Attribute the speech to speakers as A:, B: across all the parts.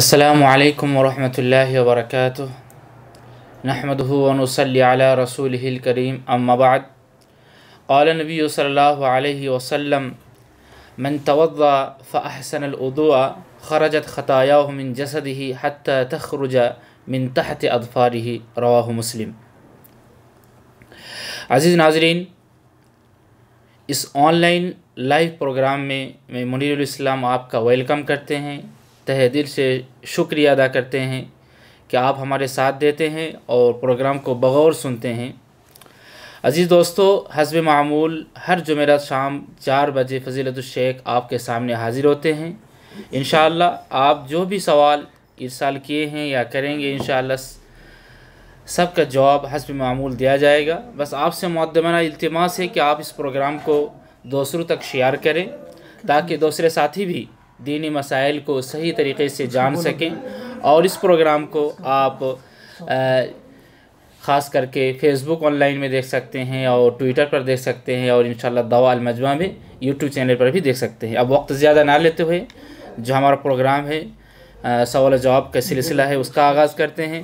A: अस्सलामु अलैकुम वरहमतुल्लाहि वबरकातुह। नहमदुहु व नुसल्ली अला रसूलिहिल करीम, अम्मा बाद। क़ाल नबी सल्लल्लाहु अलैहि वसल्लम मन तवद्दा फ़अहसनल वुदूअ ख़रजत ख़तायाहु मिन जसदिही हत्ता तख़रुज मिन तहत अज़फ़ारिही, रवाहु मुस्लिम। अज़ीज़ नाज़रीन, इस ऑनलाइन लाइव प्रोग्राम में मैं मुनीरुल इस्लाम आपका वेलकम करते हैं। तहे दिल से शुक्रिया अदा करते हैं कि आप हमारे साथ देते हैं और प्रोग्राम को बग़ौर सुनते हैं। अज़ीज़ दोस्तों, हस्ब मामूल हर जुमेरात शाम 4 बजे फ़ज़ीलतुश शेख आपके सामने हाज़िर होते हैं। इंशाअल्लाह आप जो भी सवाल इरसाल किए हैं या करेंगे, इंशाअल्लाह सबका जवाब हस्ब मामूल दिया जाएगा। बस आपसे मुक़द्दमाना इल्तिमास है कि आप इस प्रोग्राम को दूसरों तक शेयर करें ताकि दूसरे साथी भी दीनी मसाइल को सही तरीक़े से जान सकें। और इस प्रोग्राम को आप ख़ास करके फ़ेसबुक ऑनलाइन में देख सकते हैं और ट्विटर पर देख सकते हैं और इंशाअल्लाह दावा अल मजमा में यूट्यूब चैनल पर भी देख सकते हैं। अब वक्त ज़्यादा ना लेते हुए जो हमारा प्रोग्राम है सवाल जवाब का सिलसिला है, उसका आगाज़ करते हैं।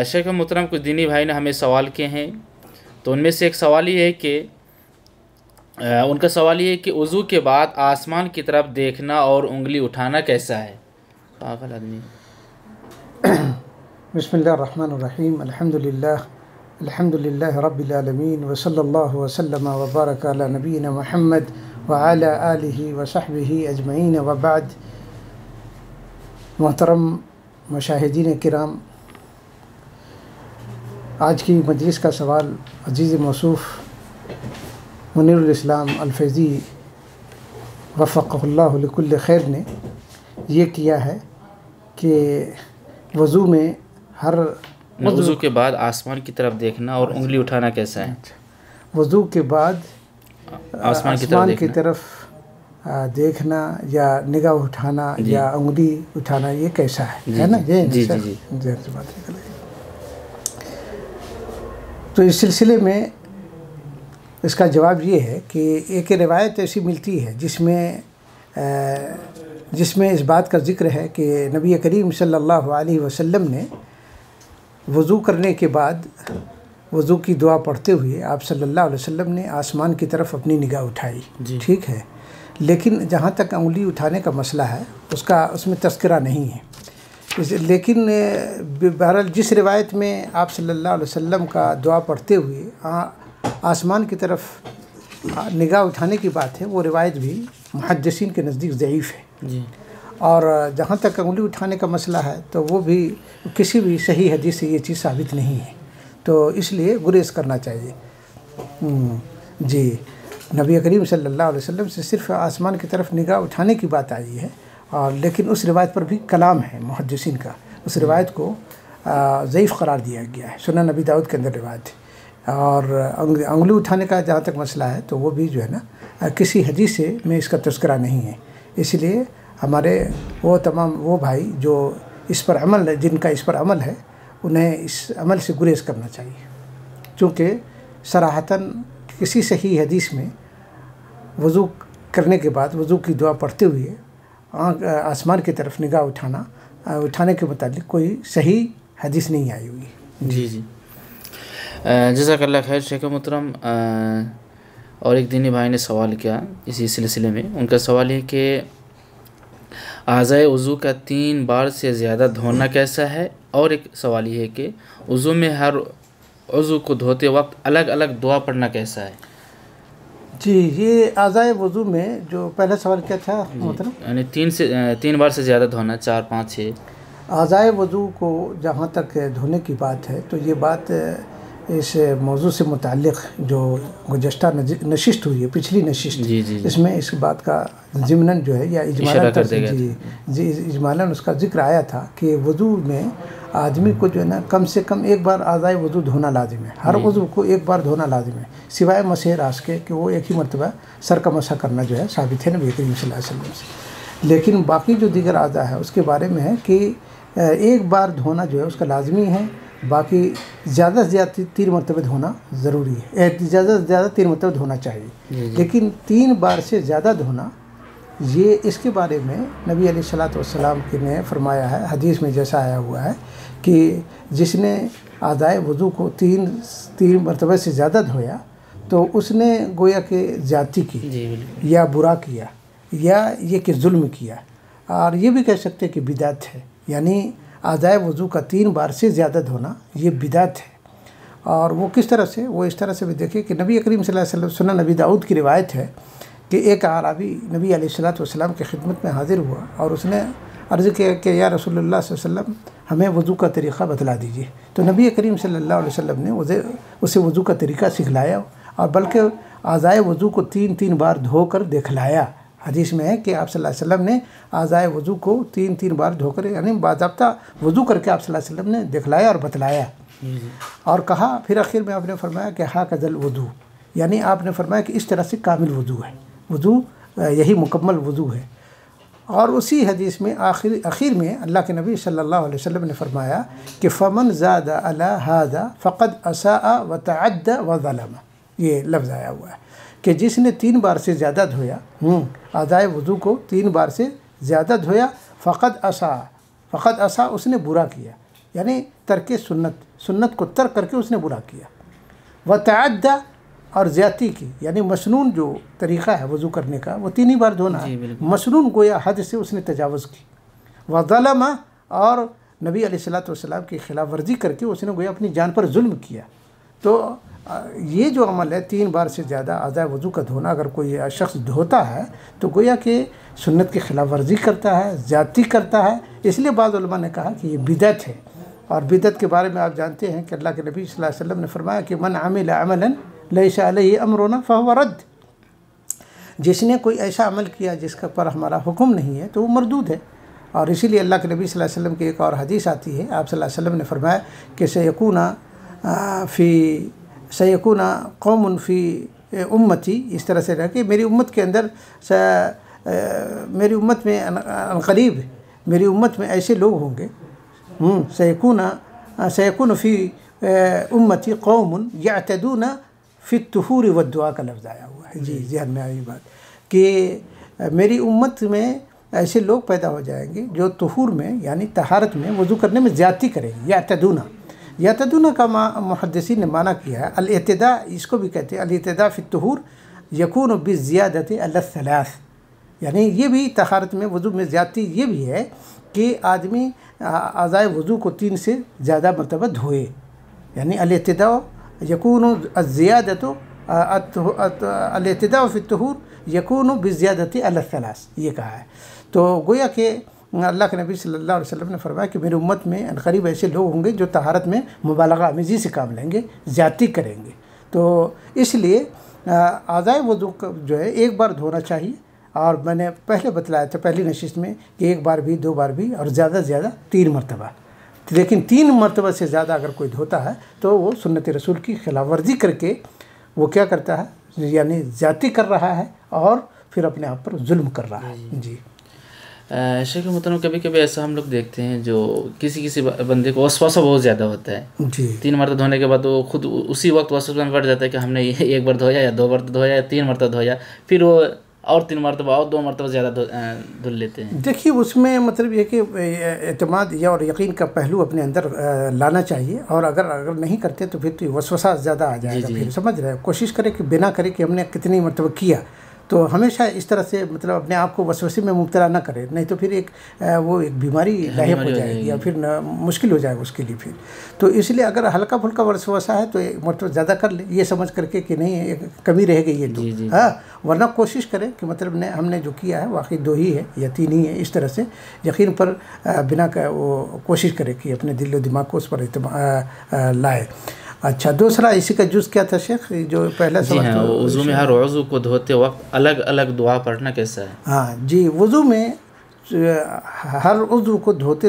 A: शेख मोहतरम कुछ दीनी भाई ने हमें सवाल किए हैं, तो उनमें से एक सवाल ये है कि उनका सवाल ये है कि वज़ू के बाद आसमान की तरफ देखना और उंगली उठाना कैसा है? पागल आदमी।
B: बिस्मिल्लाहिर्रहमानिर्रहीम, अल्हम्दुलिल्लाह रब्बिल आलमीन व सल्लल्लाहु वसल्लम व बारक अला नबीना मुहम्मद व अला आलिहि व सहबिहि अजमईन व बाद। मोहतरम मुशाहिदीन किराम, आज की मजलिस का सवाल अजीज़ मौसूफ़ मुनीरुल इस्लाम अल-फैज़ी वफ़क़हुल्लाहु लिकुल्लि खैर ने ये किया है कि वज़ू में
A: वज़ू के बाद आसमान की तरफ देखना और उंगली उठाना कैसा है?
B: वज़ू के बाद
A: आसमान
B: की तरफ देखना या निगाह उठाना या उंगली उठाना ये कैसा है ना? ये
A: जी जी जी।
B: बात निकल गई। तो इस सिलसिले में इसका जवाब ये है कि एक रिवायत ऐसी मिलती है जिसमें इस बात का ज़िक्र है कि नबी करीम सल्लल्लाहु अलैहि वसल्लम ने वज़ू करने के बाद वज़ू की दुआ पढ़ते हुए आप सल्लल्लाहु अलैहि वसल्लम ने आसमान की तरफ अपनी निगाह उठाई। ठीक है, लेकिन जहाँ तक उंगली उठाने का मसला है उसमें तज़किरा नहीं है। लेकिन बहरहाल जिस रिवायत में आप सल्लल्लाहु अलैहि वसल्लम का दुआ पढ़ते हुए आसमान की तरफ निगाह उठाने की बात है, वो रिवायत भी मुहद्दिसीन के नज़दीक ज़ईफ़ है जी। और जहाँ तक उंगली उठाने का मसला है तो वो भी किसी भी सही हदीस से ये चीज़ साबित नहीं है, तो इसलिए गुरेज करना चाहिए जी। नबी करीम सल्लल्लाहु अलैहि वसल्लम से सिर्फ आसमान की तरफ निगाह उठाने की बात आई है, और लेकिन उस रिवायत पर भी कलाम है मुहद्दिसीन का। उस रिवायत को ज़ईफ़ करार दिया गया है। सुनन नबी दाऊद के अंदर रिवायत है। और उंगली उठाने का जहाँ तक मसला है तो वो भी जो है ना किसी हदीस से में इसका तज़किरा नहीं है। इसलिए हमारे वो भाई जो इस पर अमल है, जिनका इस पर अमल है, उन्हें इस अमल से गुरेज करना चाहिए, क्योंकि सराहतन किसी सही हदीस में वज़ू करने के बाद वज़ू की दुआ पढ़ते हुए आसमान की तरफ निगाह उठाने के मुतालिक कोई सही हदीस नहीं आई हुई।
A: जी जी, जज़ाकल्लाह खैर शेख मोहतरम। और एक दीनी भाई ने सवाल किया इसी सिलसिले में। उनका सवाल है कि आज़ाए वज़ू का 3 बार से ज़्यादा धोना कैसा है? और एक सवाल ये है कि वज़ू में हर वज़ू को धोते वक्त अलग अलग दुआ पढ़ना कैसा है?
B: जी, ये आज़ाए वज़ू में जो पहला सवाल क्या था मोहतरम?
A: यानी 3 बार से ज़्यादा धोना, 4, 5, 6।
B: आज़ाए वज़ू को जहाँ तक धोने की बात है तो ये बात इस मौजू से मुताल्लिक़ जो गुज़श्ता नशिस्त हुई है, पिछली नशिस्त, इसमें इस बात का ज़िमनन जो है या इजमालन उसका ज़िक्र आया था कि वज़ू में आदमी को जो है ना कम से कम एक बार आज़ाए वज़ू धोना लाजिम है। हर वज़ू को एक बार धोना लाजिम है, सिवाय मसह रास के कि वो एक ही मरतबा सर का मसा करना जो है साबित है नबी करीम सल्लल्लाहु अलैहि वसल्लम से। लेकिन बाकी जो दीगर आज़ा है उसके बारे में है कि एक बार धोना जो है उसका लाजमी है, बाकी ज़्यादा से ज़्यादा 3 मरतबे धोना ज़रूरी है, ज़्यादा से ज़्यादा 3 मरतबे धोना चाहिए। लेकिन 3 बार से ज़्यादा धोना ये इसके बारे में नबी अलैहिस्सलातु वस्सलाम की ने फरमाया है, हदीस में जैसा आया हुआ है कि जिसने आदाए वज़ू को तीन मरतबे से ज़्यादा धोया तो उसने गोया के ज़्यादती की या बुरा किया या ये कि जुल्म किया। और ये भी कह सकते हैं कि बिदात है, यानी आदाए वज़ू का 3 बार से ज़्यादा धोना ये बिदात है। और वो किस तरह से, वो इस तरह से भी देखिए कि नबी करीम सल्लल्लाहु अलैहि वसल्लम, सुनन नबी दाऊद की रिवायत है कि एक आराबी नबी अलैहिस्सलातु वस्सलाम की खिदमत में हाज़िर हुआ और उसने अर्ज़ किया कि या रसूलुल्लाह सल्लल्लाहु अलैहि वसल्लम हमें वज़ू का तरीक़ा बतला दीजिए। तो नबी करीम सल्लल्लाहु अलैहि वसल्लम ने उसे वज़ू का तरीक़ा सिखलाया और बल्कि आज़ाए वज़ू को 3 बार धोकर दिखलाया। हदीस में है कि आप सल्लल्लाहु अलैहि वसल्लम ने आज़ाए वज़ू को 3 बार धोकर, यानी बाज़ाब्ता वज़ू करके आप सल्लल्लाहु अलैहि वसल्लम ने दिखलाया और बतलाया। और कहा, फिर आखिर में आपने फरमाया कि हा कदल वज़ू, यानी आपने फरमाया कि इस तरह से कामिल वज़ू है, वज़ू यही मुकम्मल वज़ू है। और उसी हदीस में आखिर में अल्लाह के नबी सल्लल्लाहु अलैहि वसल्लम ने फरमाया कि फ़मन ज़ादा अला हादा फ़क़द असाअ व तअद्दा व ज़लम। ये लफ्ज़ आया हुआ है कि जिसने 3 बार से ज़्यादा धोया, आदाए वज़ू को 3 बार से ज़्यादा धोया, फ़क़द असा उसने बुरा किया, यानी तर्क सुन्नत को तर्क करके उसने बुरा किया। व तअद्दा और ज़्यादती की, यानी मसनून जो तरीक़ा है वज़ू करने का वो 3 ही बार धोना है, मसनून गोया हद से उसने तजावुज़ की। व ज़लम, और नबी अलैहिस्सलातु वस्सलाम की खिलाफ वर्जी करके उसने गोया अपनी जान पर जुल्म किया। तो ये जो अमल है 3 बार से ज़्यादा आज़ाए वज़ू का धोना, अगर कोई शख्स धोता है तो गोया कि सुन्नत की खिलाफ वर्जी करता है, ज़्यादती करता है। इसलिए बाज़ उलमा ने कहा कि ये बिदअत है। और बिदअत के बारे में आप जानते हैं कि अल्लाह के नबी सल्लल्लाहु अलैहि वसल्लम ने फरमाया कि मन आमिला अमलन लैसा अलैहि अमरुना फहुव रद्द। जिसने कोई ऐसा अमल किया जिसका पर हमारा हुक्म नहीं है तो वो मरदूद है। और इसीलिए अल्लाह के नबी सल्लल्लाहु अलैहि वसल्लम की एक और हदीस आती है, आप सल्लल्लाहु अलैहि वसल्लम ने फरमाया कि सयकूना कौमुन फ़ी उम्मती, इस तरह से रह कि मेरी उम्मत के अंदर मेरी उम्मत में अनक़रीब मेरी उम्मत में ऐसे लोग होंगे, सयकून फ़ी उम्मती कौमुन यअतदूना फ़ी तुहूर व दुआ का लफ्ज़ आया हुआ है। जी ध्यान में आई बात कि मेरी उम्मत में ऐसे लोग पैदा हो जाएंगे जो तुहूर में, यानी तहारत में, वज़ू करने में ज़्यादती करेंगे। यअतदूना का मुहद्दिसीन ने माना किया है अल-इतिदा, इसको भी कहते हैं अल-इतिदा फ़ी तुहूर यकूनु बिज़्ज़ियादति अला सलास, यानी ये भी तहारत में वज़ू में ज़्यादती ये भी है कि आदमी आज़ाए वज़ू को 3 से ज़्यादा मरतबा धोए, यानी अल-इतिदा यकूनु अज़्ज़ियादतु अल-इतिदा फ़ी तुहूर यकूनु बिज़्ज़ियादति अला सलास, ये कहा है। तो गोया कि अल्लाह के नबी सल्लल्लाहु अलैहि वसल्लम ने फरमाया कि मेरी उम्मत में अनक़रीब ऐसे लोग होंगे जो तहारत में मुबालगा आमेज़ी से काम लेंगे, ज़्यादती करेंगे। तो इसलिए आज़ाए वज़ू जो है 1 बार धोना चाहिए। और मैंने पहले बतलाया था पहली नशिस्त में कि 1 बार भी, 2 बार भी, और ज़्यादा से ज़्यादा 3 मरतबा। लेकिन 3 मरतबा से ज़्यादा अगर कोई धोता है तो वो सुन्नत रसूल की खिलाफ वर्जी करके वो क्या करता है, यानी ज़्यादती कर रहा है और फिर अपने आप पर जुल्म कर रहा है। जी
A: शेख मोहतरम, कभी कभी ऐसा हम लोग देखते हैं जो किसी बंदे को वसवासा बहुत ज़्यादा होता है
B: जी।
A: 3 मरतबा धोने के बाद वो खुद उसी वक्त वसवासा में पड़ जाता है कि हमने 1 बार धोया या 2 बार धोया या 3 मरतबा धोया, फिर वो और 3 मरतबा और 2 मरतबा ज़्यादा धुल लेते हैं।
B: देखिए उसमें मतलब ये कि एतमाद या और यकीन का पहलू अपने अंदर लाना चाहिए। और अगर नहीं करते तो फिर तो वसवसा ज़्यादा आ जाएगा। फिर समझ रहे हैं, कोशिश करें कि बिना करे कि हमने कितनी मरतबा किया, तो हमेशा इस तरह से मतलब अपने आप को वसवसे में मुब्तला ना करें, नहीं तो फिर वो एक बीमारी लाहिक हो जाएगी या फिर मुश्किल हो जाएगा उसके लिए फिर। तो इसलिए अगर हल्का फुल्का वसवसा है तो मतलब ज़्यादा कर ले, ये समझ करके कि नहीं एक कमी रह गई है तो हाँ, वरना कोशिश करें कि मतलब हमने जो किया है वाकई 2 ही है या 3 ही है, इस तरह से यकीन पर बिना वो कोशिश करें कि अपने दिल और दिमाग को उस पर लाए। अच्छा, दूसरा इसी का जुज़ क्या था शेख, जो पहला
A: सवाल? हाँ, वज़ू में हर वज़ू को धोते वक्त अलग अलग दुआ पढ़ना कैसा है?
B: हाँ जी, वज़ू में हर वज़ू को धोते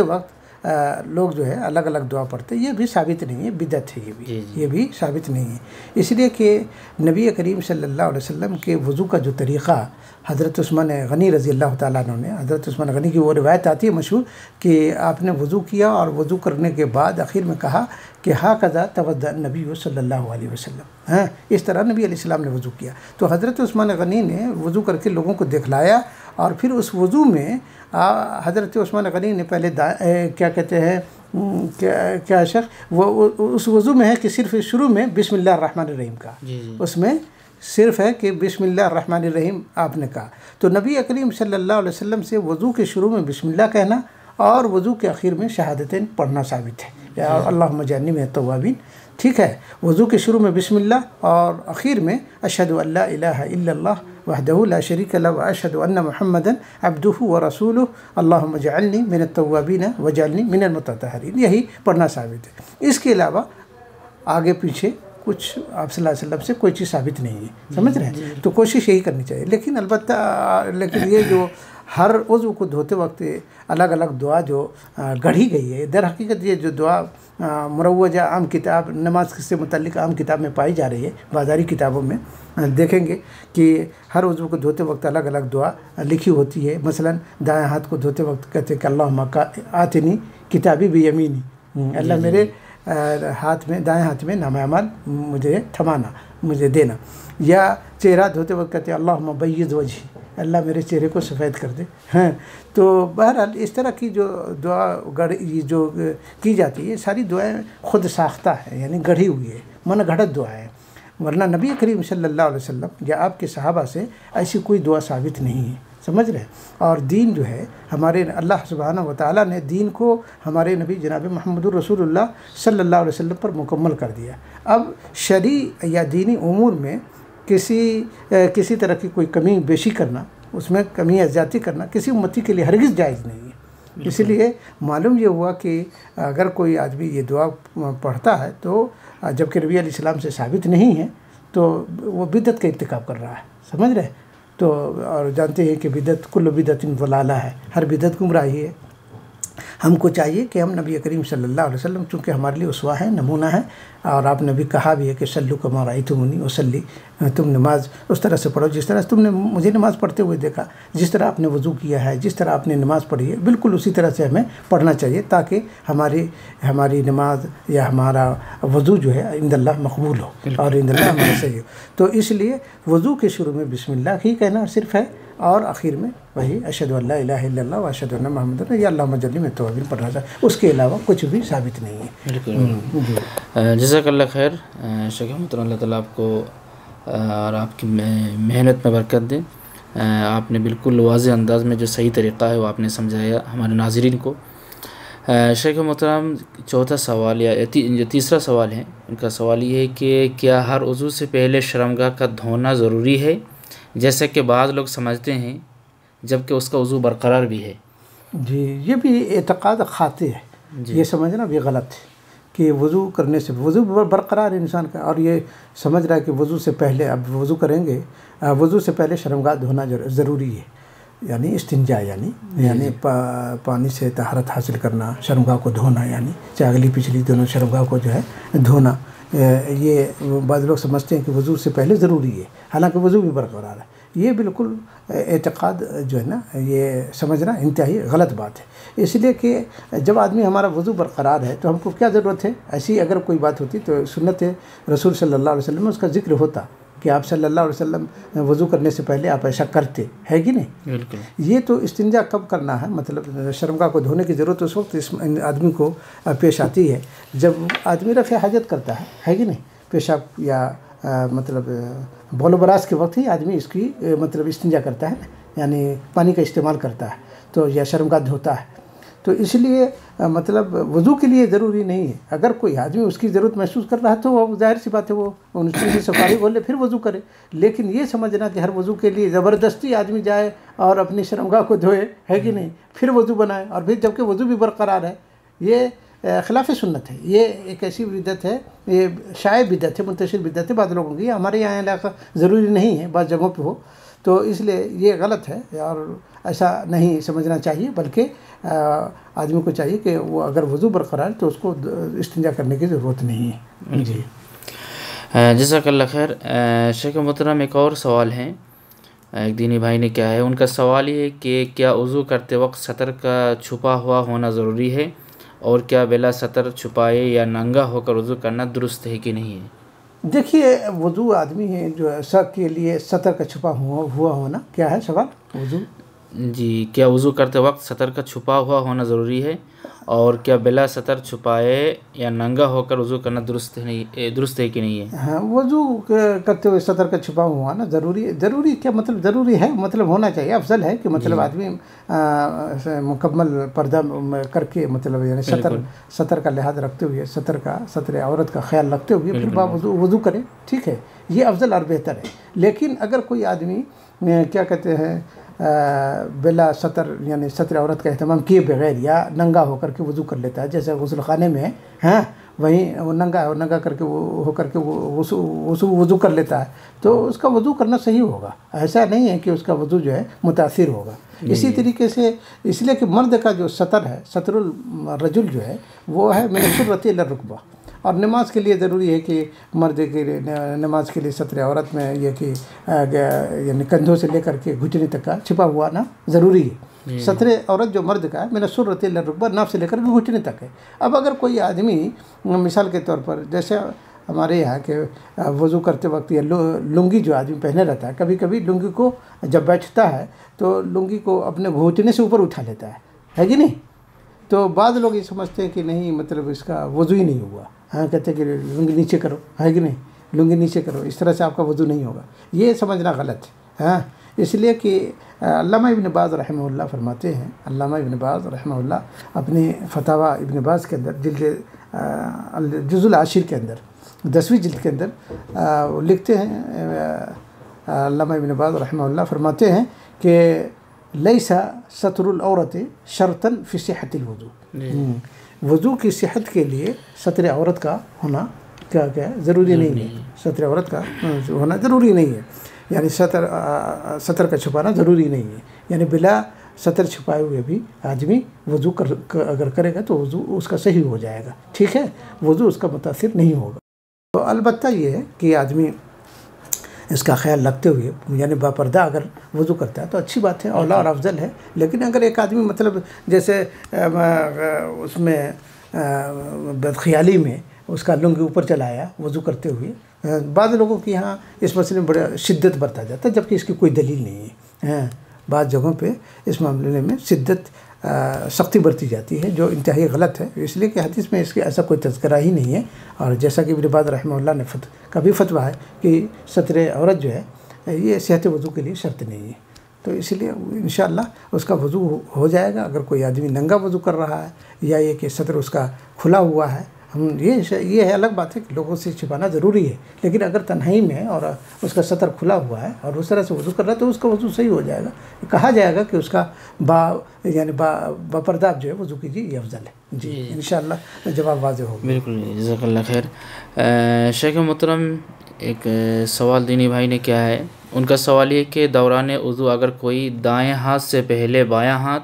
B: वक्त लोग जो है अलग अलग दुआ पढ़ते, ये भी साबित नहीं है, बिदअत है
A: जी।
B: ये भी साबित नहीं है। इसलिए कि नबी करीम सल्लल्लाहु अलैहि वसल्लम के वज़ू का जो तरीक़ा हज़रत उस्मान गनी रज़ी अल्लाह ताला अन्हु ने, हज़रत उस्मान गनी की वो रिवायत आती है मशहूर कि आपने वज़ू किया और वज़ू करने के बाद आखिर में कहा कि हाकज़ा तवद्दा नबी सल्लल्लाहु अलैहि वसल्लम, हाँ इस तरह नबी अलैहिस्सलाम ने वज़ू किया। तो हज़रत उस्मान गनी ने वज़ू करके लोगों को दिखलाया और फिर उस वज़ू में हज़रत उस्मान गनी ने पहले क्या कहते हैं क्या शेख वो उस वज़ू में है कि सिर्फ शुरू में बिस्मिल्लाह रहमान रहीम का, उसमें सिर्फ है कि बिस्मिल्लाह रहमान रहीम आपने कहा। तो नबी करीम सल्लल्लाहु अलैहि वसल्लम से वज़ू के शुरू में बिस्मिल्लाह कहना और वज़ू के आखिर में शहादतैन पढ़ना साबित है, या अल्लाहुम्मा जअलनी मिनत तव्वाबीन, ठीक है। वज़ू के शुरू में बिस्मिल्लाह और आखिर में अशहदु अल्ला इलाहा इल्लल्लाह वहदहु ला शरीका लहु व अशहदु अन्ना मुहम्मदन अब्दुहु व रसूलुहु अल्लाहुम्मा जअलनी मिनत तव्वाबीन वजअलनी मिनल मुततहहिरीन, यही पढ़ना साबित है। इसके अलावा आगे पीछे कुछ आप सल्लल्लाहु अलैहि वसल्लम से कोई चीज़ साबित नहीं है, समझ रहे हैं। तो कोशिश यही करनी चाहिए। लेकिन ये जो हर उज़्व को धोते वक्त अलग अलग दुआ जो गढ़ी गई है, दर हकीकत ये जो दुआ मुरव्वजा आम किताब नमाज से मुतल्लिक़ आम किताब में पाई जा रही है, बाज़ारी किताबों में देखेंगे कि हर उज़्व को धोते वक्त अलग अलग दुआ लिखी होती है। मसलन दाएं हाथ को धोते वक्त कहते हैं कि अल्लाहुम्मा आतिनी किताबी बियमीनी, अल्लाह मेरे हाथ में दाएं हाथ में नामा अमाल मुझे थमाना, मुझे देना। या चेहरा धोते वक्त कहते हैं अल्लाहुम्मा बय्यिज़ वजही, अल्लाह मेरे चेहरे को सफ़ेद कर दे, हैं। तो बहरहाल इस तरह की जो दुआ जो की जाती है सारी दुआएं खुद साख्ता है, यानी गढ़ी हुई है, मन घड़त दुआ है। वरना नबी करीम सल्लल्लाहु अलैहि वसल्लम या आपके सहाबा से ऐसी कोई दुआ साबित नहीं है, समझ रहे हैं। और दीन जो है हमारे अल्लाह सुब्हानहु व तआला ने दीन को हमारे नबी जनाब मुहम्मदुर रसूलुल्लाह सल्लल्लाहु अलैहि वसल्लम पर मुकम्मल कर दिया। अब शरी या दीनी उमूर में किसी तरह की कोई कमी बेशी करना, उसमें कमी या ज़्यादती करना किसी उम्मती के लिए हरगिज़ जायज़ नहीं है। इसलिए मालूम ये हुआ कि अगर कोई आदमी ये दुआ पढ़ता है तो जबकि नबी अलैहिस्सलाम से साबित नहीं है तो वो बिदअत का इर्तिकाब कर रहा है, समझ रहे। तो और जानते हैं कि बिदअत कुल्लु बिदअतिन ज़लाला है, हर बिदअत गुमराही है। हमको चाहिए कि हम नबी करीम सल्लल्लाहु अलैहि वसल्लम चूँकि हमारे लिए उसवा है, नमूना है, और आपने भी कहा भी है कि सल्लु कमा रअयतुमूनी उसल्ली, तुम नमाज उस तरह से पढ़ो जिस तरह से तुमने मुझे नमाज़ पढ़ते हुए देखा, जिस तरह आपने वज़ू किया है, जिस तरह आपने नमाज़ पढ़ी है, बिल्कुल उसी तरह से हमें पढ़ना चाहिए ताकि हमारी नमाज या हमारा वज़ू जो है इंदल्लाह मकबूल हो और इंदल्लाह हमारा सही हो। तो इसलिए वज़ू के शुरू में बिस्मिल्लाह ही कहना सिर्फ है और आखिर में वही अशहदु अल्ला इलाहा इल्लल्लाह व अशहदु अन्ना मुहम्मदन या अल्लाहुम्मा जअलनी मिनत तव्वाबीन पढ़ना चाहिए, उसके अलावा कुछ भी साबित नहीं है।
A: बिल्कुल। जज़ाकल्लाह खैर शेख मोहतरम, अल्लाह ताला आपको और आपकी मेहनत में बरकत दें। आपने बिल्कुल वाज़ेह अंदाज़ में जो सही तरीक़ा है वो आपने समझाया हमारे नाज़रीन को। शेख मोहतरम, चौथा सवाल या जो तीसरा सवाल है, उनका सवाल ये है कि क्या हर उज़ू से पहले शर्मगाह का धोना ज़रूरी है, जैसे कि बाज़ लोग समझते हैं, जबकि उसका वज़ू बरकरार भी है? जी,
B: ये भी एतक़ाद ख़ाती है, ये समझना भी गलत है कि वज़ू करने से वज़ू बरकरार इंसान का, और ये समझ रहा है कि वज़ू से पहले अब वज़ू करेंगे, वज़ू से पहले शर्मगाह धोना ज़रूरी है, यानी इस्तिंजा यानी पानी से तहारत हासिल करना, शर्मगाह को धोना, यानी चाहे अगली पिछली दोनों शर्मगाह को जो है धोना। ये बाद लोग समझते हैं कि वज़ू से पहले ज़रूरी है, हालांकि वज़ू भी बरकरार है। ये बिल्कुल एतक़ाद जो है ना, ये समझना इंतहाई गलत बात है। इसलिए कि जब आदमी हमारा वज़ू बरकरार है तो हमको क्या ज़रूरत है, ऐसी अगर कोई बात होती तो सुन्नत रसूल सल्लल्लाहु अलैहि वसल्लम में उसका ज़िक्र होता कि आप सल्लल्लाहु अलैहि वसल्लम वज़ू करने से पहले आप ऐसा करते, है कि नहीं?
A: बिल्कुल।
B: ये तो इस्तिंजा कब करना है, मतलब शर्मगाह को धोने की ज़रूरत उस वक्त इस आदमी को पेश आती है जब आदमी रफ़े हाजत करता है कि नहीं? पेशाब या मतलब बौल बरास के वक्त ही आदमी इसकी मतलब इस्तिंजा करता है, यानी पानी का इस्तेमाल करता है, तो या शर्मगाह धोता है। तो इसलिए मतलब वज़ू के लिए ज़रूरी नहीं है। अगर कोई आदमी उसकी ज़रूरत महसूस कर रहा है तो वो ज़ाहिर सी बात है वो उसकी सफारी बोले फिर वज़ू करे। लेकिन ये समझना कि हर वज़ू के लिए ज़बरदस्ती आदमी जाए और अपनी शर्मगाह को धोए, है कि नहीं, फिर वज़ू बनाए, और फिर जबकि वज़ू भी बरकरार है, ये खिलाफ सुन्नत है। ये एक ऐसी बिदअत है, ये शाये बिदअत है, मुंतशिर बिदअत है बाद लोगों की। हमारे यहाँ इलाका ज़रूरी नहीं है, बाद जगहों पे हो। तो इसलिए ये गलत है और ऐसा नहीं समझना चाहिए, बल्कि आदमी को चाहिए कि वो अगर वज़ू बरकरार तो उसको इस्तिंजा करने की ज़रूरत नहीं है। जी
A: जज़ाकल्लाह खैर। शेख मोहतरम, एक और सवाल है, एक दीनी भाई ने क्या है, उनका सवाल ये है कि क्या वज़ू करते वक्त सतर का छुपा हुआ होना ज़रूरी है, और क्या बिला सतर छुपाए या नंगा होकर वज़ू करना दुरुस्त है कि नहीं है?
B: देखिए, वज़ू आदमी है जो ऐसा के लिए सतर का छुपा हुआ होना, क्या है सवाल? वज़ू
A: जी, क्या वज़ू करते वक्त सतर का छुपा हुआ होना ज़रूरी है, और क्या बिला सतर छुपाए या नंगा होकर वज़ू करना दुरुस्त है कि नहीं है?
B: हाँ, वज़ू करते हुए सतर का छुपा हुआ ना ज़रूरी क्या मतलब? ज़रूरी है मतलब होना चाहिए, अफजल है कि मतलब आदमी मुकम्मल पर्दा करके, मतलब यानी सतर का लिहाज रखते हुए, सतर औरत का ख्याल रखते हुए फिर वज़ू करे, ठीक है, ये अफजल और बेहतर है। लेकिन अगर कोई आदमी क्या कहते हैं बिला सतर यानी सतर औरत का अहतमाम किए बगैर या नंगा होकर के वज़ू कर लेता है, जैसे गुस्ल खाने में है, वहीं वो नंगा करके वो होकर के वो वज़ू कर लेता है, तो उसका वज़ू करना सही होगा। ऐसा नहीं है कि उसका वज़ू जो है मुतासिर होगा। इसी तरीके से इसलिए कि मर्द का जो सतर है, सतरुल रजुल जो है वो है मिन सुर्रती इला रुकबा, और नमाज के लिए ज़रूरी है कि मर्द के लिए नमाज के लिए सतर औरत में ये कि यानी कंधों से लेकर के घुटने तक का छिपा हुआ ना ज़रूरी है। सतर औरत जो मर्द का है मेरा सुर्रत इला रुकबा, नाफ से लेकर के घुटने तक है। अब अगर कोई आदमी मिसाल के तौर पर जैसे हमारे यहाँ के वज़ू करते वक्त या लुंगी जो आदमी पहने रहता है, कभी कभी लुंगी को जब बैठता है तो लुंगी को अपने घुटने से ऊपर उठा लेता है कि नहीं? तो बाद लोग ये समझते हैं कि नहीं मतलब इसका वज़ू ही नहीं हुआ। हाँ, कहते हैं कि लुंगी नीचे करो, है कि नहीं, लुंगी नीचे करो, इस तरह से आपका वज़ू नहीं होगा। ये समझना गलत है। हाँ, इसलिए कि अल्लामा इब्न बाज़ रहमहुल्लाह फरमाते हैं, अल्लामा इब्न बाज़ रहमहुल्लाह अपने फतावा इब्न बाज़ के अंदर जुज़ुल आशिर के अंदर 10वीं जिल्द के अंदर लिखते हैं, अल्लामा इब्न बाज़ रहमहुल्लाह फरमाते हैं कि लैसा सतरुल औरत शर्तन फ़ी सिहतिल वज़ू, वज़ू की सेहत के लिए सतर औरत का होना क्या ज़रूरी नहीं है। सतर औरत का होना ज़रूरी नहीं है, यानी सतर का छुपाना ज़रूरी नहीं है। यानी बिला सतर छुपाए हुए भी आदमी वज़ू अगर करेगा तो वज़ू उसका सही हो जाएगा, ठीक है, वज़ू उसका मुतासिर नहीं होगा। तो अलबत्ता ये है कि आदमी इसका ख्याल रखते हुए यानी बापर्दा अगर वज़ू करता है तो अच्छी बात है, औला और अफजल है। लेकिन अगर एक आदमी मतलब जैसे उसमें बदख्याली में उसका लुंगी ऊपर चलाया वज़ू करते हुए, बाद लोगों की यहाँ इस मसले में बड़ा शिद्दत बरता जाता है, जबकि इसकी कोई दलील नहीं है। बाद जगहों पे इस मामले में शिद्दत सख्ती बरती जाती है जो इंतहाई गलत है, इसलिए कि हदीस में इसके ऐसा कोई तज़किरा ही नहीं है। और जैसा कि इब्न बाज़ रहमहुल्लाह ने कभी फतवा है कि सतर औरत जो है ये सेहत वज़ू के लिए शर्त नहीं है, तो इसलिए इंशाअल्लाह उसका वज़ू हो जाएगा। अगर कोई आदमी नंगा वज़ू कर रहा है या ये कि सतर उसका खुला हुआ है, हम ये है अलग बात है कि लोगों से छिपाना ज़रूरी है, लेकिन अगर तन्हाई में और उसका सतर खुला हुआ है और उस तरह से वज़ू कर रहा है तो उसका वज़ू सही हो जाएगा। कहा जाएगा कि उसका यानी बापर्दा जो है वज़ू कीजिए, ये अफजल है। जी इंशाअल्लाह जवाब वाज़ेह होगा।
A: बिल्कुल, जज़ाकल्लाह खैर। शेख मोहतरम, एक सवाल दीनी भाई ने क्या है, उनका सवाल ये कि दौरान वज़ू अगर कोई दाएँ हाथ से पहले बायाँ हाथ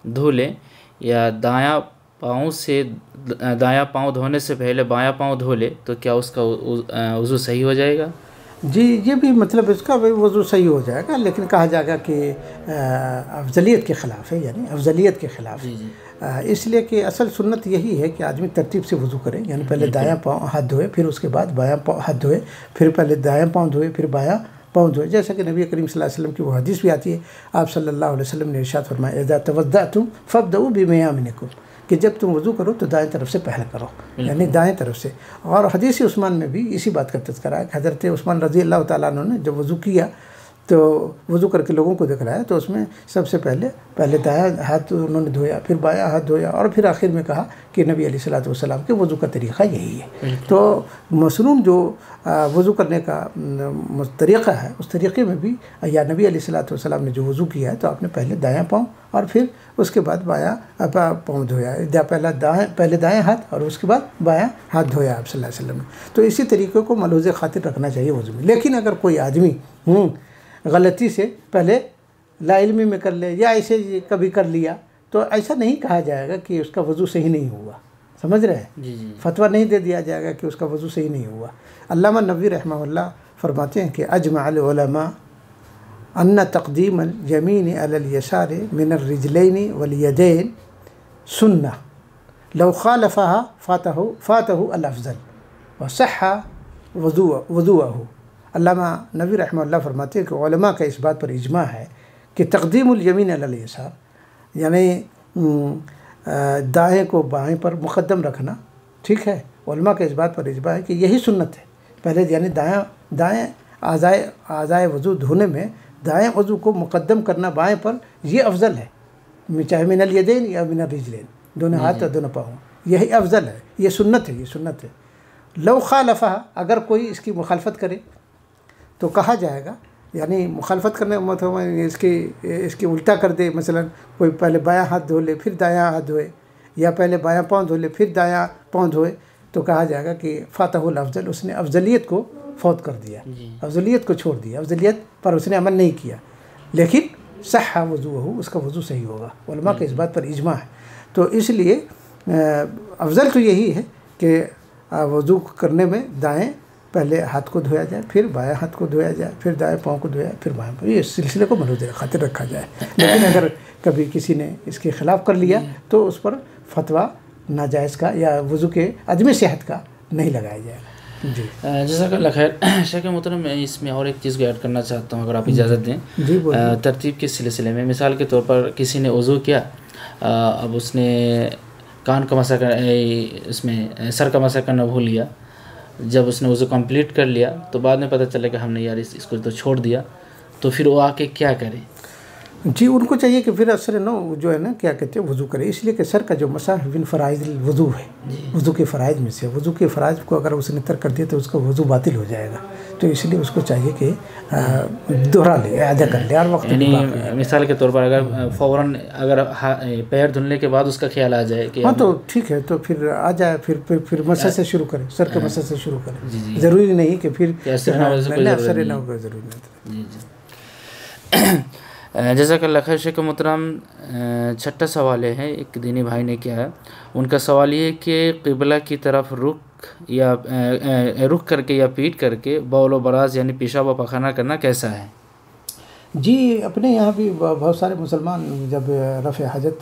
A: धो ले या दायाँ पाँव धोने से पहले बायां पाँव धो ले तो क्या उसका वज़ू सही हो जाएगा?
B: जी, ये भी मतलब इसका वज़ू सही हो जाएगा, लेकिन कहा जाएगा कि अफजलियत के ख़िलाफ़ है, यानी अफजलियत के ख़िलाफ़ है। इसलिए कि असल सुन्नत यही है कि आदमी तरतीब से वज़ू करे, यानी पहले दायां पाँव हाथ धोए, फिर उसके बाद बायां पाँव हाथ धोए, फिर पहले दायां पाँव धोए, फिर बायां पाँव धोए। जैसा कि नबी करीम सल्लल्लाहु अलैहि वसल्लम की वो हदीस भी आती है, आप सल्लल्लाहु अलैहि वसल्लम ने इरशाद फरमाया, इज़ा तवद्दअतुम फब्दउ बिमयामिनिकुम, कि जब तुम वज़ू करो तो दाएं तरफ से पहले करो, यानी दाएं तरफ से। और हदीस उस्मान में भी इसी बात का तज़किरा है। हज़रत उस्मान रज़ी अल्लाह तआला अन्हु ने जब वज़ू किया तो वज़ू करके लोगों को दिखलाया तो उसमें सबसे पहले दायां हाथ उन्होंने धोया, फिर बायां हाथ धोया, और फिर आखिर में कहा कि नबी अलैहिस्सलातु वस्सलाम के वज़ू का तरीक़ा यही है। तो मसनून जो वज़ू करने का तरीक़ा है, उस तरीक़े में भी या नबी अलैहिस्सलातु वस्सलाम ने जो वज़ू किया है तो आपने पहले दायां पाँव और फिर उसके बाद बायां पाँव धोया, पहले दाएं हाथ और उसके बाद बायां हाथ धोया आप सल्लल्लाहु अलैहि वसल्लम ने। तो इसी तरीके को मलूज़ खातिर रखना चाहिए वज़ू में। लेकिन अगर कोई आदमी गलती से पहले लाइल्मी में कर ले या ऐसे कभी कर लिया, तो ऐसा नहीं कहा जाएगा कि उसका वज़ू सही नहीं हुआ। समझ रहे हैं?
A: जी।
B: फतवा नहीं दे दिया जाएगा कि उसका वज़ू सही नहीं हुआ। अल्लामा नबवी रहमहुल्लाह फरमाते हैं कि अजमअल उलमा अन्न तक़दीम अल यमीन अलल यसार मिन अर्रिजलैन वल यदैन सुन्नह लौ खालफ़हा फ़ातहु अल अफ़ज़ल व सह्हा वज़ूअहु। अल्लामा नबवी रहमहुल्लाह फरमाते हैं कि उलमा का इस बात पर इजमा है कि तक़दीमुल यमीन अलल यसार, यानी दाएं को बाएं पर मुक़द्दम रखना, ठीक है, उलमा का इस बात पर इजमा है कि यही सुन्नत है। पहले यानी दाएं आज़ाए वज़ू धोने में दाएं वज़ू को मुक़द्दम करना बाएं पर, यह अफजल है, चाहे मिनल यदैन या मिनल रिजलैन, दोनों हाथ और दोनों पाँव, यही अफजल है, ये सुन्नत है, ये सुन्नत है। लौ खालफ़ा, अगर कोई इसकी मुखालफत करे तो कहा जाएगा, यानी मुखालफत करने का मतलब इसकी उल्टा कर दे, मसलन कोई पहले बायां हाथ धो ले फिर दायां हाथ धोए, या पहले बायां पाँव धो ले फिर दायां पाँव धोए, तो कहा जाएगा कि फ़ातहुल अफ़ज़ल, उसने अफजलियत को फौत कर दिया, अफजलियत को छोड़ दिया, अफजलियत पर उसने अमल नहीं किया। लेकिन सह्हा वज़ूअहु, उसका वज़ू सही होगा। उलमा के इस बात पर इजमा है। तो इसलिए अफजल तो यही है कि वज़ू करने में दाएं पहले हाथ को धोया जाए, फिर बाएं हाथ को धोया जाए, फिर दाएं पाँव को धोया, फिर बाएं पाँव, ये सिलसिले को मरूद खातिर रखा जाए। लेकिन अगर कभी किसी ने इसके ख़िलाफ़ कर लिया तो उस पर फतवा नाजायज़ का या वज़ू के अदम सेहत का नहीं लगाया जाएगा। जी
A: जज़ाकल्लाह खैर। शेख मोहतरम, मैं इसमें और एक चीज़ को ऐड करना चाहता हूँ, अगर आप इजाज़त दें।
B: जी बोलिए।
A: तरतीब के सिलसिले में मिसाल के तौर पर किसी ने वज़ू किया, अब उसने कान का मसा कर इसमें सर का मसा करना भूल गया। जब उसने वज़ू कंप्लीट कर लिया तो बाद में पता चला कि हमने यार इसको तो छोड़ दिया, तो फिर वो आके क्या करें?
B: जी, उनको चाहिए कि फिर असर न जो है ना, क्या कहते हैं, वज़ू करे। इसलिए कि सर का जो मसा बिन फ़राइज़िल वज़ू है, वज़ू के फ़राइज़ में से, वज़ू के फ़राइज़ को अगर उसने तर्क कर दिया तो उसका वज़ू बातिल हो जाएगा। तो इसलिए उसको चाहिए कि दोहरा ले, अदा कर ले। और वक्त
A: यानी मिसाल के तौर पर अगर फ़ौरन अगर पैर धुलने के बाद उसका ख्याल आ जाए कि
B: हाँ तो ठीक है, तो फिर आ जाए, फिर मसा से शुरू करें, सर के मसा से शुरू करें। ज़रूरी नहीं कि फिर
A: असर ना हो,
B: ज़रूरी नहीं।
A: जज़ाकल्लाह खैर। शेख मोहतरम, छठा सवाल है, एक दीनी भाई ने किया है। उनका सवाल ये है कि क़िबला की तरफ रुख करके या पीट करके बौल व बराज यानी पेशाब व पखाना करना कैसा है?
B: जी, अपने यहाँ भी बहुत सारे मुसलमान जब रफ़ हाजत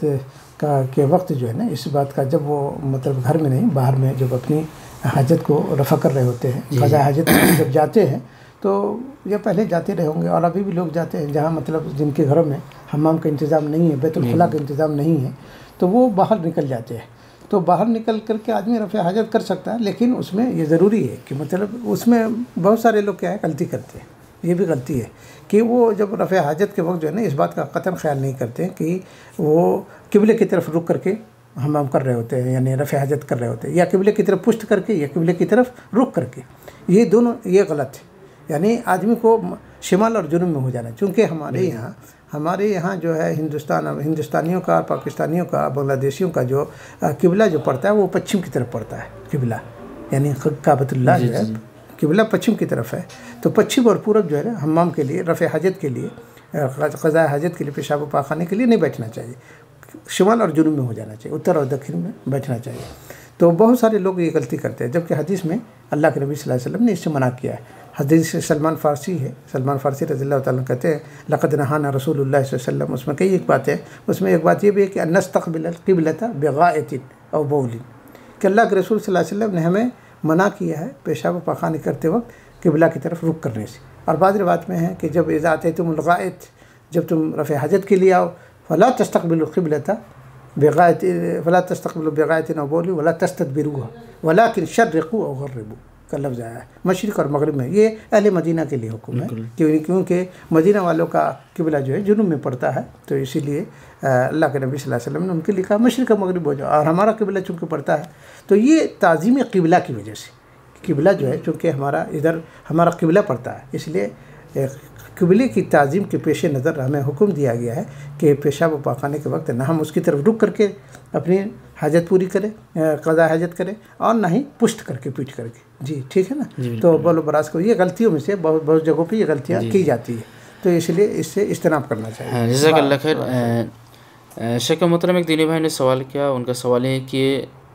B: के वक्त जो है ना, इस बात का, जब वो मतलब घर में नहीं बाहर में जब अपनी हाजत को रफ़ा कर रहे होते हैं, क़ज़ा हाजत में जब जाते हैं, तो ये पहले जाते रहे होंगे और अभी भी लोग जाते हैं, जहाँ मतलब जिनके घरों में हम्माम का इंतज़ाम नहीं है, बैतुल खुला का इंतज़ाम नहीं है, तो वो बाहर निकल जाते हैं। तो बाहर निकल करके आदमी रफ़ हाजत कर सकता है, लेकिन उसमें ये ज़रूरी है कि मतलब उसमें बहुत सारे लोग क्या है, गलती करते हैं। ये भी गलती है कि वो जब रफ़ हाजत के वक्त जो है ना, इस बात का कतन ख्याल नहीं करते हैं कि वो किबले की तरफ रुक करके हम्माम कर रहे होते हैं, यानी रफ़ हाजत कर रहे होते हैं, या किबले की तरफ पुश्त करके या किबले की तरफ रुक करके। ये दोनों ये गलत है। यानी आदमी को शिमाल और जुनूब में हो जाना, चूँकि हमारे यहाँ जो है हिंदुस्तानियों का, पाकिस्तानियों का, बांग्लादेशियों का जो किबला जो पड़ता है वो पश्चिम की तरफ पड़ता है। किबला यानी काबतुल्लाह जो है किबला पश्चिम की तरफ है। तो पश्चिम और पूरब जो है ना, हम्माम के लिए, रफ़ हाजत के लिए, क़ज़ा हाजत के लिए, पेशाब व पाखाने के लिए नहीं बैठना चाहिए। शिमाल और जुनूब में हो जाना चाहिए, उत्तर और दक्षिण में बैठना चाहिए। तो बहुत सारे लोग ये गलती करते हैं, जबकि हदीस में अल्लाह के नबी सल्लल्लाहु अलैहि वसल्लम ने इससे मना किया है। हदीस सलमान फ़ारसी है, सलमान फ़ारसी रज़ियल्लाहु ताला कहते हैं, लक़द नहाना रसूलुल्लाह सल्लल्लाहु अलैहि वसल्लम। उसमें कई एक बात है, उसमें एक बात ये भी है कि नस्तक़बिल क़िबलता बिग़ाइतिन औ बौलिन, कि अल्लाह के रसूल सल्लल्लाहु अलैहि वसल्लम ने हमें मना किया है पेशाब व पाखाने करते वक्त किबला की तरफ रुख करने से। और बाद रिवायत में है कि जब इज़ा अतैतुमुल गाइत, जब तुम रफ़ हाजत के लिए आओ, फ़ला तस्तक़बिलु क़िबलता बिग़ाइत, फ़ला तस्तक़बिलु बिग़ाइतिन औ बौलिन वला तस्तदबिरूहा वलाकिन शर्रिक़ू औ ग़र्रिबू का लफ्ज़ आया है। मशरिक़ और मग़रिब में, ये अहले मदीना के लिए हुक्म है, क्योंकि मदीना वालों का किबला जो है जुनूब में पड़ता है। तो इसीलिए अल्लाह के नबी सल्लल्लाहु अलैहि वसल्लम ने उनके लिए कहा मशरिक़ और मग़रिब हो जाओ, और हमारा किबला चूँकि पड़ता है, तो ये ताज़ीम किबला की वजह से, किबला जो है चूँकि हमारा इधर हमारा किबला पड़ता है, इसलिए किबले की ताज़ीम के पेश नज़र हमें हुक्म दिया गया है कि पेशाब व पाखाने के वक्त ना हम उसकी तरफ रुक करके अपनी हाजत पूरी करें, क़ज़ा हाजत करें, और ना ही पुश्त करके, पीट करके। जी ठीक है ना। तो बौल बराज को, ये गलतियों में से बहुत जगहों पे ये गलतियाँ की जाती है। तो तो इसलिए इससे इज्तनाब करना चाहिए।
A: हाँ, जज़ाकल्लाह खैर। शेख मोहतरम, एक दीनी भाई ने सवाल किया, उनका सवाल है कि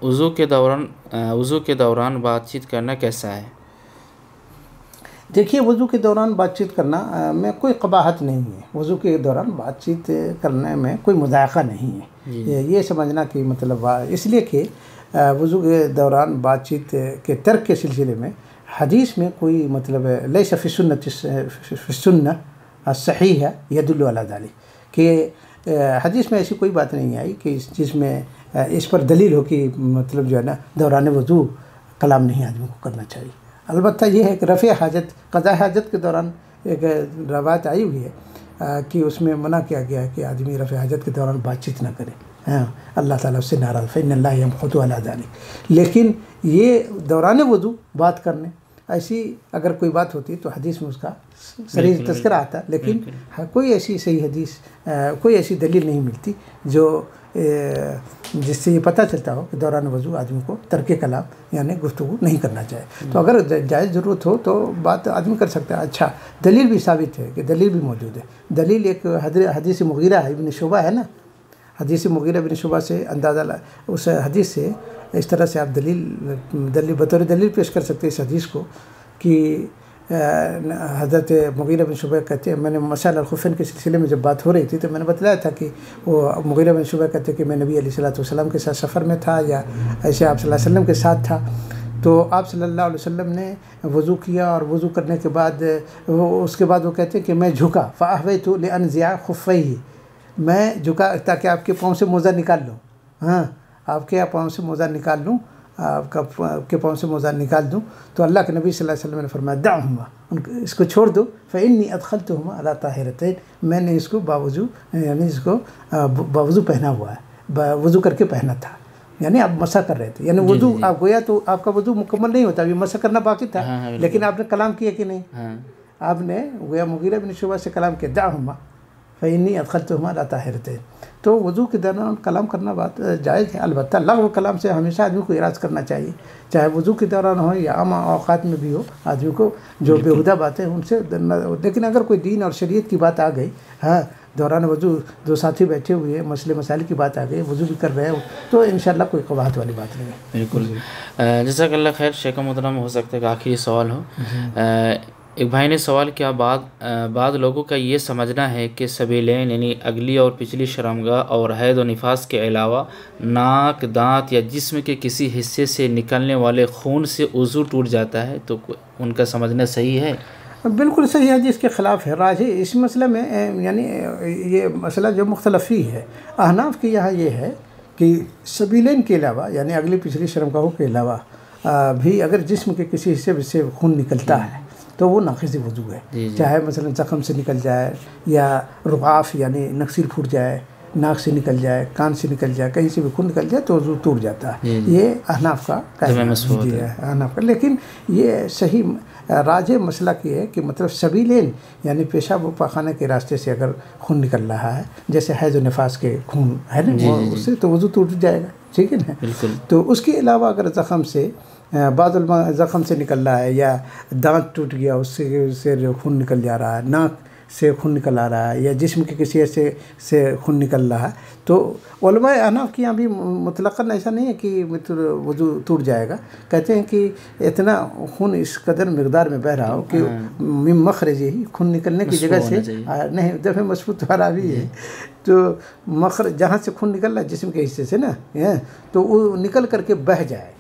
A: वज़ू के दौरान बातचीत करना कैसा है?
B: देखिए, वज़ू के दौरान बातचीत करना में कोई कबाहत नहीं है। वज़ू के दौरान बातचीत करने में कोई मुज़ायक़ा नहीं है। ये समझना कि मतलब इसलिए कि वज़ू के दौरान बातचीत के तर्क के सिलसिले में हदीस में कोई मतलब लैसा फ़ी सुन्नह सही है यदुल्लु अला ज़ालिक, कि हदीस में ऐसी कोई बात नहीं आई कि जिसमें इस पर दलील हो कि मतलब जो है ना दौरान वज़ू कलाम नहीं आदमी को करना चाहिए। अलबत्ता ये है कि रफ़े हाजत, क़ज़ा हाजत के दौरान एक रवायत आई हुई है कि उसमें मना किया गया है कि आदमी रफ़े हाजत के दौरान बातचीत ना करे। हाँ, अल्लाह ताला उससे नाराज़, फ़इन्नल्लाह यमक़ुतु अला ज़ालिक। लेकिन ये दौरान वज़ू बात करने ऐसी अगर कोई बात होती तो हदीस में उसका सरीह तज़किरा आता, लेकिन कोई ऐसी सही हदीस कोई ऐसी दलील नहीं मिलती जो जिससे ये पता चलता हो कि दौरान वज़ू आदमी को तर्क कलाम यानी गुफ्तगू नहीं करना चाहिए। तो अगर जायज़ ज़रूरत हो तो बात आदमी कर सकता है। अच्छा, दलील भी साबित है कि दलील भी मौजूद है। दलील एक हदीस मुगीरा इब्न शुबा है ना, हदीस मुगीरा इब्न शुबा से अंदाज़ा उस हदीस से इस तरह से आप दलील बतौर दलील पेश कर सकते हैं इस हदीस को कि हज़रत मुगीरा बिन शुबा कहते हैं, मैंने मसाइल अल-खुफ़ैन के सिलसिले में जब बात हो रही थी तो मैंने बतलाया था कि वो मुगीरा बिन शुबा कहते हैं कि मैं नबी अलैहिस्सलाम के साथ सफ़र में था या ऐसे आप सल्लल्लाहु अलैहि वसल्लम के साथ था। तो आप सल्लल्लाहु अलैहि वसल्लम ने वज़ू किया और वज़ू करने के बाद उसके बाद वो कहते हैं कि मैं झुका फ़अहवैतु लिअनज़िअ खुफ़ैहि, मैं झुका ताकि आपके पाँव से मोज़ा निकाल लूँ। हाँ, आपके पाँव से मोज़ा निकाल लूँ, आपके पाँव से मोज़ा निकाल दूँ। तो अल्लाह के नबी सल्लल्लाहु अलैहि वसल्लम ने फरमाया दअहुमा, इसको छोड़ दो, फ़इन्नी अदख़लतुहुमा अला ताहिरतैन, मैंने इसको बावज़ू यानी इसको बावज़ू पहना हुआ है, वज़ू करके पहना था। यानी आप मसा कर रहे थे, यानी वज़ू आप गोया तो आपका वज़ू मुकम्मल नहीं होता, अभी मसा करना बाकी था। हाँ, लेकिन आपने कलाम किया कि नहीं? हाँ। आपने गोया मुगीरा बिन शुबा से कलाम किया दअहुमा फ़इन्नी अदख़लतुहुमा अला ताहिरतैन। तो वज़ू के दौरान कलाम करना बात जायज़ है। अलबत्ता लग़्व कलाम से हमेशा आदमी को इराज़ करना चाहिए, चाहे वज़ू के दौरान हो या आम औक़ात में भी हो। आदमी को जो बेहुदा बातें उनसे, लेकिन अगर कोई दीन और शरीयत की बात आ गई, हाँ, दौरान वज़ू दो साथी बैठे हुए मसले मसाइल की बात आ गई, वज़ू भी कर रहे हो, तो इंशाअल्लाह कोई कबाहत वाली बात नहीं है।
A: बिल्कुल। जज़ाकल्लाह खैर। शेख मोहतरम, हो सकता है कि आखिरी सवाल हो। एक भाई ने सवाल किया, बाद लोगों का ये समझना है कि सबीलैन यानी अगली और पिछली शर्मगाह और हैद और निफास के अलावा नाक, दांत या जिस्म के किसी हिस्से से निकलने वाले खून से वज़ू टूट जाता है, तो उनका समझना सही है?
B: बिल्कुल सही है, जिसके ख़िलाफ़ है राजी इस मसले में, यानी ये मसला जो मुख्तलफ़ी है। अहनाफ के यहाँ ये है कि सबीलैन के अलावा यानी अगली पिछली शर्मगाहों के अलावा भी अगर जिस्म के किसी हिस्से से खून निकलता है तो वो नाक़िज़ वज़ू है। चाहे मसलन ज़ख़म से निकल जाए या रुआफ़ यानी नक्सीर फूट जाए, नाक से निकल जाए, कान से निकल जाए, कहीं से भी खून निकल जाए तो वज़ू टूट जाता है। ये अहनाफ का कहना है, अहनाफ का। लेकिन ये सही राजे मसला ये है कि मतलब सबीलैन यानी पेशाब व पाखाना के रास्ते से अगर खून निकल रहा है, जैसे हैज़ और निफास के खून है ना, उससे तो वज़ू टूट जाएगा, ठीक है ना। तो उसके अलावा अगर ज़ख़म से बादल ज़ख़म से निकल रहा है या दांत टूट गया उससे खून निकल जा रहा है, नाक से खून निकल आ रहा है या जिस्म के किसी ऐसे से खून निकल रहा है, तो उलमाए अहनाफ के यहाँ भी मुतलक़न ऐसा नहीं है कि वज़ू टूट जाएगा। कहते हैं कि इतना खून इस कदर मिक़दार में बह रहा हो कि मिन मख़रज ही, खून निकलने की जगह से नहीं, दफ़े मशबूत वाला भी है, तो मखरज जहाँ से खून निकल रहा है जिस्म के हिस्से से ना, तो वो निकल करके बह जाए,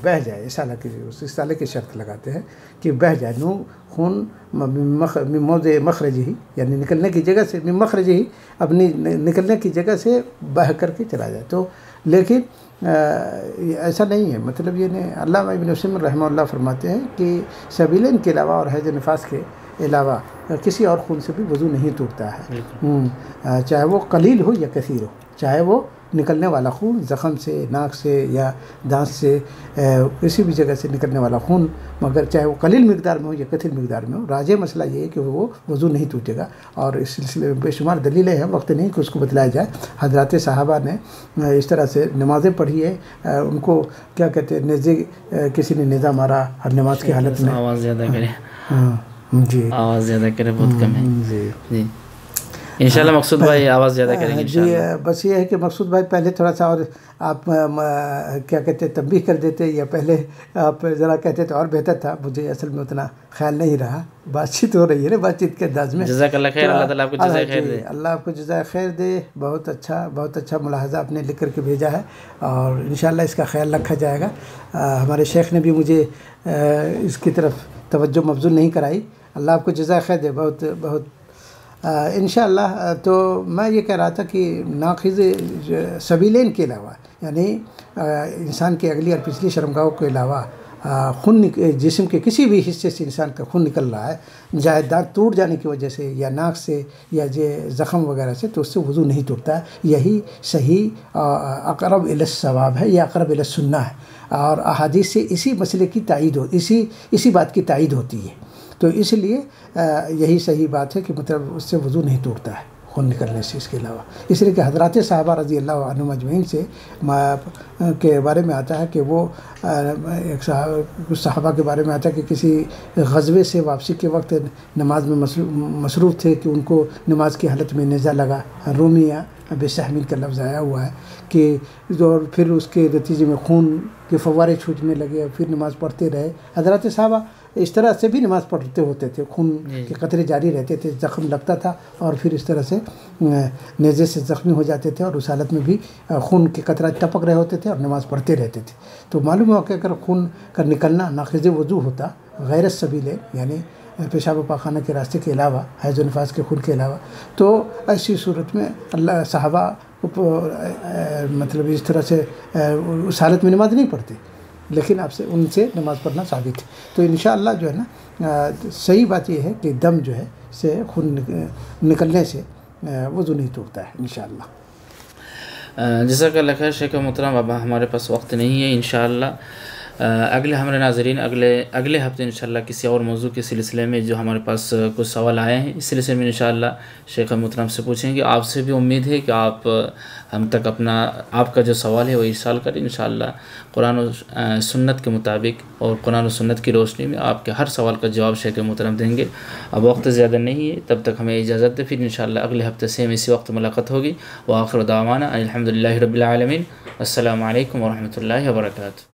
B: बह जाए। इसाला की, उस इसाले की शर्त लगाते हैं कि बह जाए। नो खून मौज़े मखरज ही यानी निकलने की जगह से, मखरज ही अपनी निकलने की जगह से बह करके चला जाए। तो लेकिन ऐसा नहीं है, मतलब ये नहीं। अल्लामा इब्न उसैमीन रहमहुल्लाह फरमाते हैं कि सबीलैन के अलावा और हैज़ निफास के अलावा किसी और खून से भी वज़ू नहीं टूटता है, चाहे वो कलील हो या कसीर हो, चाहे वो निकलने वाला खून ज़ख़म से, नाक से या दांत से, किसी भी जगह से निकलने वाला खून, मगर चाहे वो कलील मिक़दार में हो या कसीर मिक़दार में हो, राजे मसला ये है कि वो वज़ू नहीं टूटेगा। और इस सिलसिले में बेशुमार दलीलें हैं, वक्त नहीं कि उसको बतलाया जाए। हज़रात सहाबा ने इस तरह से नमाज़ें पढ़ी है, उनको क्या कहते हैं, नेज़े किसी ने नेज़ा मारा हर नमाज की हालत में, आवाज़ ज़्यादा करे, हाँ, जी
A: आवाज़ ज़्यादा करें, बहुत कम है
B: जी
A: जी। इंशाल्लाह मकसूद भाई आवाज़ ज़्यादा करेंगे
B: जी।
A: इंशाल्लाह।
B: बस ये है कि मकसूद भाई पहले थोड़ा सा और आप क्या कहते हैं तंबीह कर देते, या पहले आप ज़रा कहते तो और बेहतर था। मुझे असल में उतना ख्याल नहीं रहा, बातचीत हो रही है ना, बातचीत के अंदाज में।
A: जज़ाकल्लाह खैर, अल्लाह ताला आपको जज़ाए खैर दे।
B: अल्लाह आपको जज़ाए खैर दे। बहुत अच्छा मुलाहज़ा आपने लिख करके भेजा है, और इंशाल्लाह इसका ख्याल रखा जाएगा। हमारे शेख ने भी मुझे इसकी तरफ तवज्जो मबज़ूल नहीं कराई। अल्लाह आपको जज़ाए खैर दे बहुत इंशाअल्लाह। तो मैं ये कह रहा था कि नाक़िज़ सबीलैन के अलावा, यानी इंसान की अगली और पिछली शर्मगाहों के अलावा खून जिस्म के किसी भी हिस्से से इंसान का खून निकल रहा है, चाहे दांत टूट जाने की वजह से या नाक से या ज़ख़म वगैरह से, तो उससे वज़ू नहीं टूटता है। यही सही अक़रब इलस सवाब है, या अक़रब इलस सुन्ना है, और अहादीस से इसी मसले की तायीद हो इसी बात की तायीद होती है। तो इसलिए यही सही बात है कि मतलब उससे वज़ू नहीं टूटता है खून निकलने से। इसके अलावा इसलिए कि हज़रात सहाबा रज़ी अल्लाह अन्हुम अजमईन से के बारे में आता है कि वो कुछ सहाबा के बारे में आता है कि किसी ग़ज़वे से वापसी के वक्त नमाज में मसरूफ़ थे कि उनको नमाज की हालत में नेज़ा लगा। रूमिया बेसहमीन का लफ्ज़ आया हुआ है कि और फिर उसके नतीजे में खून के फव्वारे छूटने लगे, और फिर नमाज़ पढ़ते रहे। हज़रात सहाबा इस तरह से भी नमाज़ पढ़ते होते थे, खून के कतरे जारी रहते थे, ज़ख़म लगता था और फिर इस तरह से नेज़े से ज़ख्मी हो जाते थे, और उस हालत में भी खून के कतरा टपक रहे होते थे और नमाज़ पढ़ते रहते थे। तो मालूम हुआ कि अगर खून का निकलना नाक़िज़ वज़ू होता गैर सबीले, यानी पेशाब पाखाना के रास्ते के अलावा, हैज़ व निफास के खून के अलावा, तो ऐसी सूरत में अल्लाह सहाबा मतलब इस तरह से उस हालत में नमाज नहीं पढ़ते, लेकिन आपसे उनसे नमाज़ पढ़ना साबित है। तो इंशाअल्लाह जो है ना, सही बात यह है कि दम जो है से खून निकलने से वज़ू नहीं टूटता है इंशाअल्लाह।
A: जज़ाकल्लाह खैर शेख मोहतरम। अब हमारे पास वक्त नहीं है। इंशाअल्लाह अगले हमारे नाज़रीन अगले हफ्ते इंशाअल्लाह किसी और मौजू के सिलसिले में जो हमारे पास कुछ सवाल आए हैं, इस सिलसिले में इंशाअल्लाह शेख मोहतरम से पूछेंगे। आपसे भी उम्मीद है कि आप हम तक आपका जो सवाल है वो इरसाल करें। इंशाअल्लाह कुरान और सुन्नत के मुताबिक और कुरान और सुन्नत की रोशनी में आपके हर सवाल का जवाब शेख मोहतरम देंगे। अब वक्त ज़्यादा नहीं है, तब तक हमें इजाज़त दे। फिर इंशाअल्लाह अगले हफ्ते से इसी वक्त मुलाकात होगी। व आखिर दावाना अल्हम्दुलिल्लाहि रब्बिल आलमीन। अस्सलामु अलैकुम व रहमतुल्लाहि व बरकातुहू।